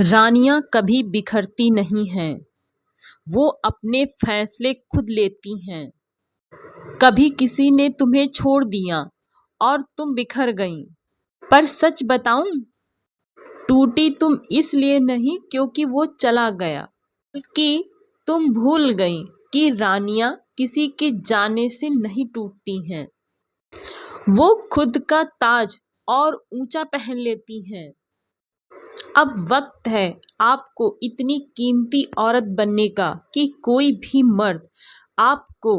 रानियां कभी बिखरती नहीं हैं, वो अपने फैसले खुद लेती हैं। कभी किसी ने तुम्हें छोड़ दिया और तुम बिखर गईं, पर सच बताऊं, टूटी तुम इसलिए नहीं क्योंकि वो चला गया, बल्कि तुम भूल गईं कि रानियां किसी के जाने से नहीं टूटती हैं। वो खुद का ताज और ऊंचा पहन लेती हैं। अब वक्त है आपको इतनी कीमती औरत बनने का कि कोई भी मर्द आपको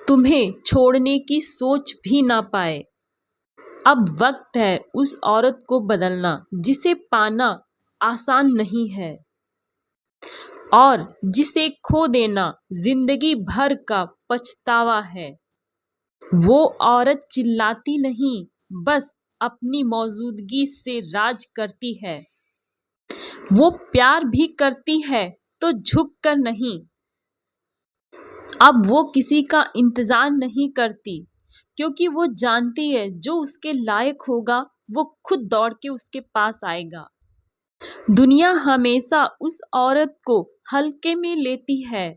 तुम्हें छोड़ने की सोच भी ना पाए। अब वक्त है उस औरत को बदलना जिसे पाना आसान नहीं है और जिसे खो देना जिंदगी भर का पछतावा है। वो औरत चिल्लाती नहीं, बस अपनी मौजूदगी से राज करती है। वो प्यार भी करती है तो झुक कर नहीं। अब वो किसी का इंतजार नहीं करती, क्योंकि वो जानती है जो उसके लायक होगा वो खुद दौड़ के उसके पास आएगा। दुनिया हमेशा उस औरत को हल्के में लेती है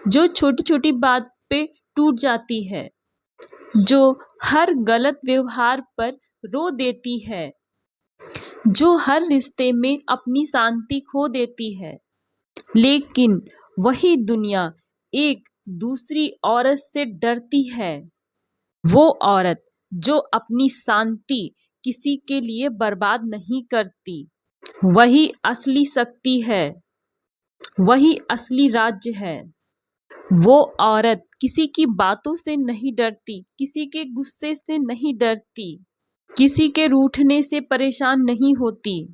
जो छोटी छोटी बात पे टूट जाती है, जो हर गलत व्यवहार पर रो देती है, जो हर रिश्ते में अपनी शांति खो देती है। लेकिन वही दुनिया एक दूसरी औरत से डरती है। वो औरत जो अपनी शांति किसी के लिए बर्बाद नहीं करती, वही असली शक्ति है, वही असली राज्य है। वो औरत किसी की बातों से नहीं डरती, किसी के गुस्से से नहीं डरती, किसी के रूठने से परेशान नहीं होती,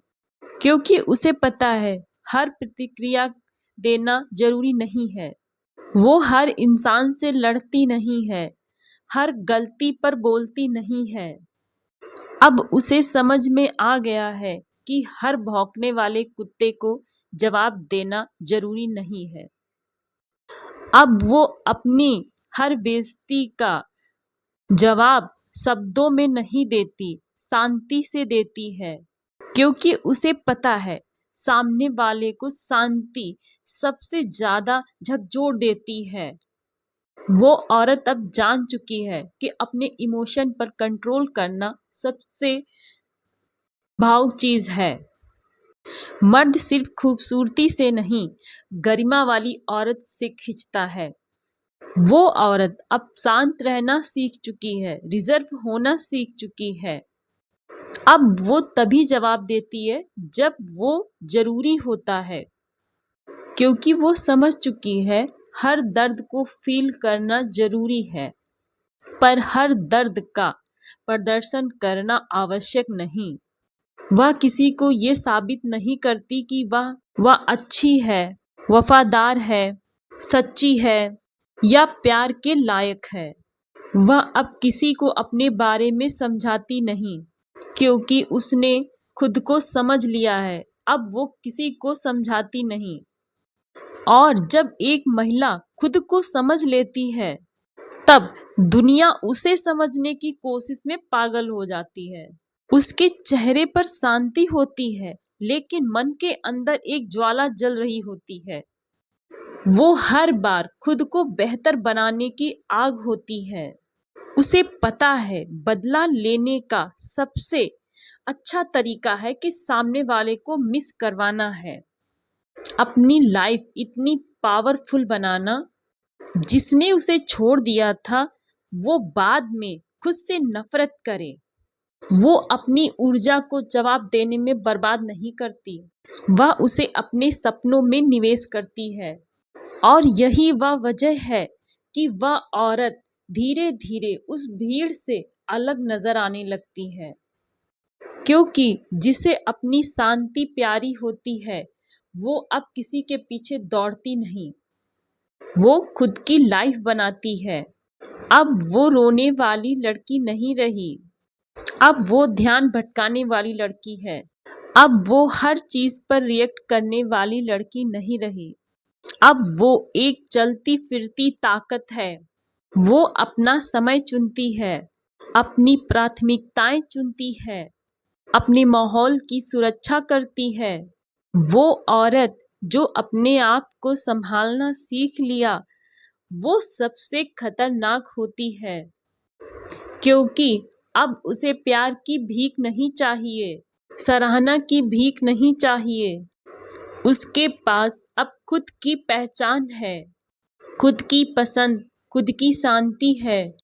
क्योंकि उसे पता है हर प्रतिक्रिया देना जरूरी नहीं है। वो हर इंसान से लड़ती नहीं है, हर गलती पर बोलती नहीं है। अब उसे समझ में आ गया है कि हर भौंकने वाले कुत्ते को जवाब देना जरूरी नहीं है। अब वो अपनी हर बेइज्जती का जवाब शब्दों में नहीं देती, शांति से देती है, क्योंकि उसे पता है सामने वाले को शांति सबसे ज्यादा झकझोर देती है। वो औरत अब जान चुकी है कि अपने इमोशन पर कंट्रोल करना सबसे भावुक चीज है। मर्द सिर्फ खूबसूरती से नहीं, गरिमा वाली औरत से खिंचता है। वो औरत अब शांत रहना सीख चुकी है, रिजर्व होना सीख चुकी है। अब वो तभी जवाब देती है जब वो जरूरी होता है, क्योंकि वो समझ चुकी है हर दर्द को फील करना जरूरी है, पर हर दर्द का प्रदर्शन करना आवश्यक नहीं। वह किसी को ये साबित नहीं करती कि वह अच्छी है, वफादार है, सच्ची है या प्यार के लायक है। वह अब किसी को अपने बारे में समझाती नहीं, क्योंकि उसने खुद को समझ लिया है। अब वो किसी को समझाती नहीं। और जब एक महिला खुद को समझ लेती है, तब दुनिया उसे समझने की कोशिश में पागल हो जाती है। उसके चेहरे पर शांति होती है, लेकिन मन के अंदर एक ज्वाला जल रही होती है। वो हर बार खुद को बेहतर बनाने की आग होती है। उसे पता है बदला लेने का सबसे अच्छा तरीका है कि सामने वाले को मिस करवाना है, अपनी लाइफ इतनी पावरफुल बनाना जिसने उसे छोड़ दिया था वो बाद में खुद से नफरत करे। वो अपनी ऊर्जा को जवाब देने में बर्बाद नहीं करती, वह उसे अपने सपनों में निवेश करती है। और यही वह वजह है कि वह औरत धीरे धीरे उस भीड़ से अलग नजर आने लगती है, क्योंकि जिसे अपनी शांति प्यारी होती है वो अब किसी के पीछे दौड़ती नहीं, वो खुद की लाइफ बनाती है। अब वो रोने वाली लड़की नहीं रही, अब वो ध्यान भटकाने वाली लड़की है। अब वो हर चीज पर रिएक्ट करने वाली लड़की नहीं रही। अब वो एक चलती फिरती ताकत है। वो अपना समय चुनती है, अपनी प्राथमिकताएं चुनती है, अपने माहौल की सुरक्षा करती है। वो औरत जो अपने आप को संभालना सीख लिया, वो सबसे खतरनाक होती है, क्योंकि अब उसे प्यार की भीख नहीं चाहिए, सराहना की भीख नहीं चाहिए। उसके पास अब खुद की पहचान है, खुद की पसंद, खुद की शांति है।